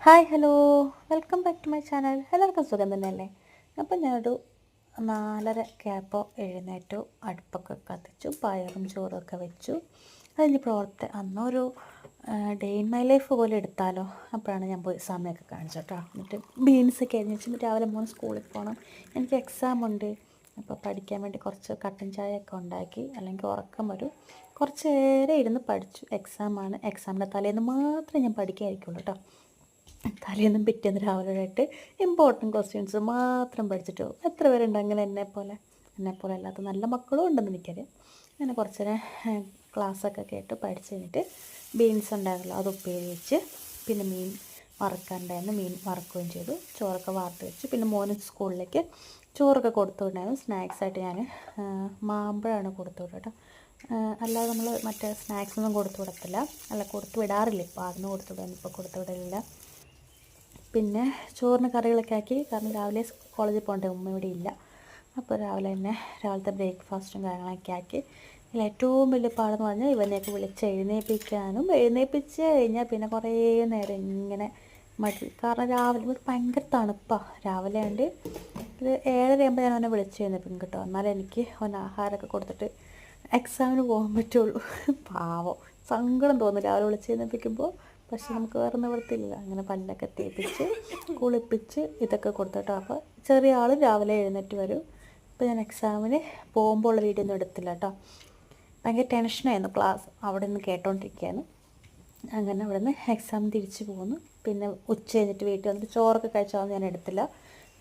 Hi hello, welcome back to my channel. എല്ലാവർക്കും സുഖം തന്നെയല്ലേ? അപ്പം ഞാനൊരു 4:30 എഴുന്നേറ്റു, അടുപ്പൊക്കെ കത്തിച്ചു, പയറും ചോറൊക്കെ വെച്ചു. അതിന് അന്നൊരു ഡേ ഇൻ മൈ ലൈഫ് പോലെ എടുത്താലോ. അപ്പോഴാണ് ഞാൻ പോയി സമയമൊക്കെ കാണിച്ചു കേട്ടോ. എന്നിട്ട് ബീൻസൊക്കെ അരിഞ്ഞ് വെച്ചിട്ട് രാവിലെ സ്കൂളിൽ പോകണം, എനിക്ക് എക്സാം ഉണ്ട്. അപ്പോൾ പഠിക്കാൻ വേണ്ടി കുറച്ച് കട്ടൻ ചായയൊക്കെ ഉണ്ടാക്കി, അല്ലെങ്കിൽ ഉറക്കം വരും. കുറച്ച് നേരം ഇരുന്ന് പഠിച്ചു. എക്സാമിൻ്റെ തലേന്ന് മാത്രമേ ഞാൻ പഠിക്കാതിരിക്കുള്ളൂ കേട്ടോ. തലേന്നും പിറ്റേന്ന് രാവിലെ ആയിട്ട് ഇമ്പോർട്ടൻറ്റ് ക്വസ്റ്റ്യൻസ് മാത്രം പഠിച്ചിട്ട് പോകും. എത്ര പേരുണ്ട് അങ്ങനെ എന്നെപ്പോലെ അല്ലാത്ത നല്ല മക്കളും ഉണ്ടെന്ന് എനിക്കറിയാം. അങ്ങനെ കുറച്ച് നേരം ക്ലാസ്സൊക്കെ കേട്ട് പഠിച്ച് കഴിഞ്ഞിട്ട് ബീൻസ് ഉണ്ടായിരുന്നല്ലോ, അത് ഉപ്പേരി വെച്ച്, പിന്നെ മീൻ വറുക്കാനുണ്ടായിരുന്നു, മീൻ വറുക്കുകയും ചെയ്തു. ചോറൊക്കെ വാർത്ത് വെച്ച്, പിന്നെ മോന് സ്കൂളിലേക്ക് ചോറൊക്കെ കൊടുത്തു വിടായിരുന്നു. സ്നാക്സായിട്ട് ഞാൻ മാമ്പഴമാണ് കൊടുത്തു വിടുക കേട്ടോ. അല്ലാതെ നമ്മൾ മറ്റേ സ്നാക്സൊന്നും കൊടുത്തു വിടത്തില്ല, കൊടുത്തു വിടാറില്ല. ഇപ്പോൾ ആദ്യം കൊടുത്തു വിടാൻ, ഇപ്പോൾ കൊടുത്തു വിടലില്ല. പിന്നെ ചോറിന് കറികളൊക്കെ ആക്കി, കാരണം രാവിലെ കോളേജിൽ പോകണ്ടേ, ഉമ്മ ഇവിടെ ഇല്ല. അപ്പോൾ രാവിലത്തെ ബ്രേക്ക്ഫാസ്റ്റും കാര്യങ്ങളൊക്കെ ആക്കി. ഇതിൽ ഏറ്റവും വലിയ പാടെന്ന് പറഞ്ഞാൽ ഇവനെയൊക്കെ വിളിച്ച് എഴുന്നേൽപ്പിച്ച് കഴിഞ്ഞാൽ പിന്നെ കുറേ നേരം ഇങ്ങനെ മടി. കാരണം രാവിലെ ഭയങ്കര തണുപ്പാണ് രാവിലെ. ഉണ്ട് ഒരു 7:30 ഞാൻ അവനെ വിളിച്ച് എഴുന്നേൽപ്പിക്കും കേട്ടോ. എന്നാലും എനിക്ക് അവൻ ആഹാരമൊക്കെ കൊടുത്തിട്ട് എക്സാമിന് പോകാൻ പറ്റുള്ളൂ. പാവം, സങ്കടം തോന്നും രാവിലെ വിളിച്ച് എഴുന്നേൽപ്പിക്കുമ്പോൾ. പക്ഷെ നമുക്ക് വേറെ നിവൃത്തിയില്ല. അങ്ങനെ പല്ലൊക്കെ തേപ്പിച്ച് കുളിപ്പിച്ച് ഇതൊക്കെ കൊടുത്തിട്ടോ. അപ്പോൾ ചെറിയ ആൾ രാവിലെ എഴുന്നേറ്റ് വരും. ഇപ്പോൾ ഞാൻ എക്സാമിന് പോകുമ്പോൾ ഉള്ള വീഡിയോ ഒന്നും എടുത്തില്ല കേട്ടോ. ഭയങ്കര ടെൻഷനായിരുന്നു, ക്ലാസ് അവിടെ നിന്ന് കേട്ടോണ്ടിരിക്കുകയാണ്. അങ്ങനെ അവിടെ നിന്ന് എക്സാം തിരിച്ച് പോകുന്നു. പിന്നെ ഉച്ച കഴിഞ്ഞിട്ട് വീട്ടിൽ വന്നിട്ട് ചോറൊക്കെ കഴിച്ചാൽ ഞാൻ എടുത്തില്ല.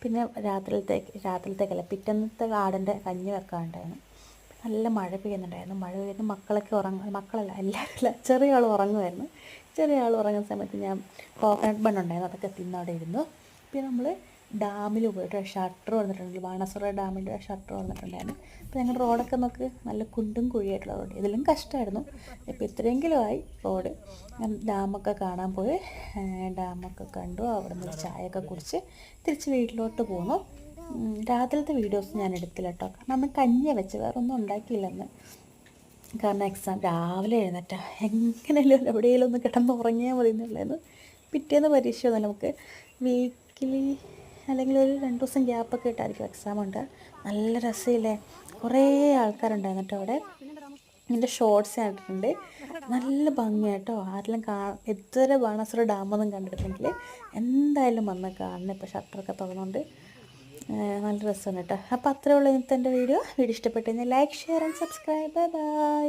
പിന്നെ രാത്രിയിലത്തേക്കല്ല, പിറ്റന്നത്തെ ആടിൻ്റെ കഞ്ഞി വെക്കാനുണ്ടായിരുന്നു. നല്ല മഴ പെയ്യുന്നുണ്ടായിരുന്നു. മഴ പെയ്യുന്ന മക്കളല്ല എല്ലാവരും ചെറിയ ആൾ ഉറങ്ങുമായിരുന്നു. ചെറിയ ആൾ ഉറങ്ങുന്ന സമയത്ത് ഞാൻ കോക്കനട്ട് ബണ്ണുണ്ടായിരുന്നു, അതൊക്കെ തിന്നവിടെ ഇരുന്നു. പിന്നെ നമ്മൾ ഡാമിൽ പോയിട്ട് ഷട്ടർ വന്നിട്ടുണ്ട്, ബാണാസുര ഡാമിൻ്റെ ഷട്ടർ വന്നിട്ടുണ്ടായിരുന്നു. അപ്പോൾ ഞങ്ങളുടെ റോഡൊക്കെ നോക്ക്, നല്ല കുണ്ടും കുഴിയായിട്ടുള്ള റോഡ്. ഇതിലും കഷ്ടമായിരുന്നു. ഇപ്പോൾ ഇത്രയെങ്കിലും ആയി റോഡ്. ഞാൻ ഡാമൊക്കെ കാണാൻ പോയി, ഡാമൊക്കെ കണ്ടു. അവിടെ നിന്ന് ചായയൊക്കെ കുടിച്ച് തിരിച്ച് വീട്ടിലോട്ട് പോന്നു. രാത്രിയിലത്തെ വീഡിയോസ് ഞാൻ എടുത്തില്ല കേട്ടോ, കാരണം അന്ന് കഞ്ഞിയാണ് വെച്ച്, വേറെ ഒന്നും ഉണ്ടാക്കിയില്ലെന്ന്. കാരണം എക്സാം രാവിലെ എഴുന്നേറ്റാ എങ്ങനെയല്ലോ എവിടെയെങ്കിലും ഒന്ന് കിടന്ന് ഉറങ്ങിയാൽ മതി എന്നുള്ളതെന്ന്. പിറ്റേന്ന് പരീക്ഷ ഒന്നുമില്ല, നമുക്ക് വീക്കിലി അല്ലെങ്കിൽ ഒരു 2 ദിവസം ഗ്യാപ്പൊക്കെ ഇട്ടായിരിക്കും എക്സാം ഉണ്ട്. നല്ല രസമില്ലേ, കുറേ ആൾക്കാരുണ്ടായിരുന്നു കേട്ടോ അവിടെ. ഇതിൻ്റെ ഷോർട്സ് കണ്ടിട്ടുണ്ട്, നല്ല ഭംഗിയായിട്ടോ. ആരെങ്കിലും ഇതുവരെ ബാണാസുര ഡാമൊന്നും കണ്ടിട്ടില്ലെങ്കിൽ എന്തായാലും വന്ന് കാണണം. ഇപ്പോൾ ഷട്ടറൊക്കെ തുറന്നുകൊണ്ട് നല്ല രസമാണ് കേട്ടോ. അപ്പോൾ അത്രേ ഉള്ളൂ ഇന്നത്തെ എൻ്റെ വീഡിയോ ഇഷ്ടപ്പെട്ടു കഴിഞ്ഞാൽ like, share and subscribe. Bye bye.